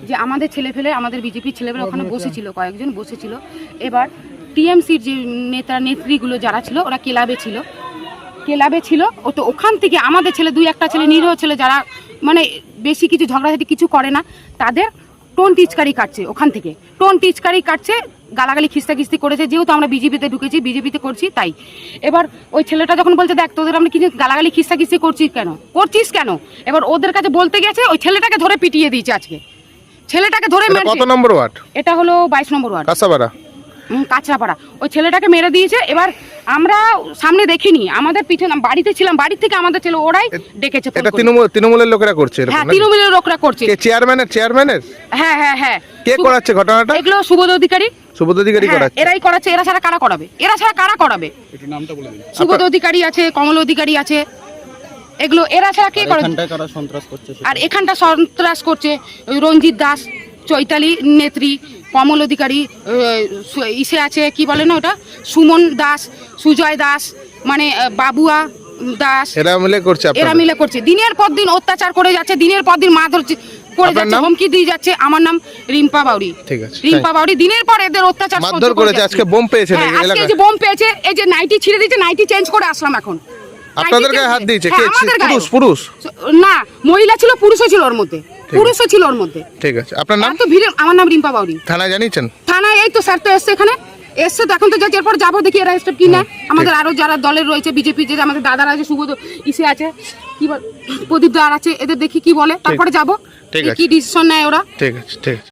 যে আমাদের ছেলেফেলে আমাদের বিজেপির ছেলেফেলে ওখানে বসেছিল, কয়েকজন বসেছিল। এবার টিএমসির যে নেত্রীগুলো যারা ছিল ওরা ক্লাবে ছিল ও তো ওখান থেকে আমাদের ছেলে দুই একটা ছেলে নিরীহ ছেলে যারা মানে বেশি কিছু ঝগড়াঝাটি কিছু করে না তাদের টোন টিচকারি কাটছে, ওখান থেকে টোন টিচকারি কাটছে, গালাগালি খিস্তাখিস্তি করেছে। যেহেতু আমরা বিজেপিতে ঢুকেছি, বিজেপিতে করছি তাই। এবার ওই ছেলেটা যখন বলছে দেখ তোদের আমরা কিছু গালাগালি খিস্তাখিস্তি করছিস কেন, এবার ওদের কাছে বলতে গেছে ওই ছেলেটাকে ধরে পিটিয়ে দিয়েছে আজকে, ছেলেটাকে ধরে মেরেছে। কত নম্বর ওয়ার্ড? এটা হলো 22 নম্বর ওয়ার্ড, কাঁচরাপাড়া। ওই ছেলেটাকে মেরে দিয়েছে। এবার আমরা সামনে দেখিনি, আমাদের পিছনে বাড়িতে ছিলাম, বাড়ি থেকে আমাদের ছেলে ওরাই ডেকেছে। এটা তৃণমূলের লোকেরা করছে? হ্যাঁ, তৃণমূলের লোকরা করছে। কে চেয়ারম্যানের? হ্যাঁ। কে করাচ্ছে ঘটনাটা? এগুলো সুবোধ অধিকারী করাচ্ছে। এরাই করাচ্ছে। এরা ছাড়া কারা করাবে? একটু নামটা বলে দিন। সুবোধ অধিকারী আছে, কমল অধিকারী আছে, এগুলো এরা ছাড়া কে করে? আর এখানটা সন্ত্রাস করছে রঞ্জিত দাস, চৈতালি নেত্রী, কমল অধিকারী, ইসে আছে কি বলে না ওটা, সুমন দাস, সুজয় দাস, মানে বাবুয়া দাস, এরা মিলে করছে। দিনের পর দিন অত্যাচার করে যাচ্ছে, দিনের পর দিন মারধর করে যাচ্ছে, হুমকি দিয়ে যাচ্ছে। আমার নাম রিম্পা বাউরি। ঠিক আছে, রিম্পা বাউরি দিনের পর এদের অত্যাচার মারধর করেছে। আজকে বোম পেয়েছে এলাকায়। আজকে যে বোম পেয়েছে, এই যে নাইটি ছিঁড়ে দিয়েছে, নাইটি চেঞ্জ করে আসলাম এখন। আপনাদের গায়ে হাত দিয়েছে কে? পুরুষ না, মহিলা ছিল, পুরুষও ছিল ওর মধ্যে, ঠিক আছে। আপনার নাম? আমার নাম রিম্পা বাউরি। থানায় জানিয়েছেন? থানায় এই তো স্যার তো এসছে, এখানে এসছে তো, এখন তো যাচ্ছে, এরপর যাবো দেখি এরা স্টেপ কি নেয়। আমাদের আরো যারা দলের রয়েছে বিজেপি, যে আমাদের দাদারা আছে, সুবোধ ইসে আছে, কি বল প্রদীপ দার আছে, এদের দেখি কি বলে, তারপরে যাবো কি ডিসিশন নেয় ওরা। ঠিক আছে।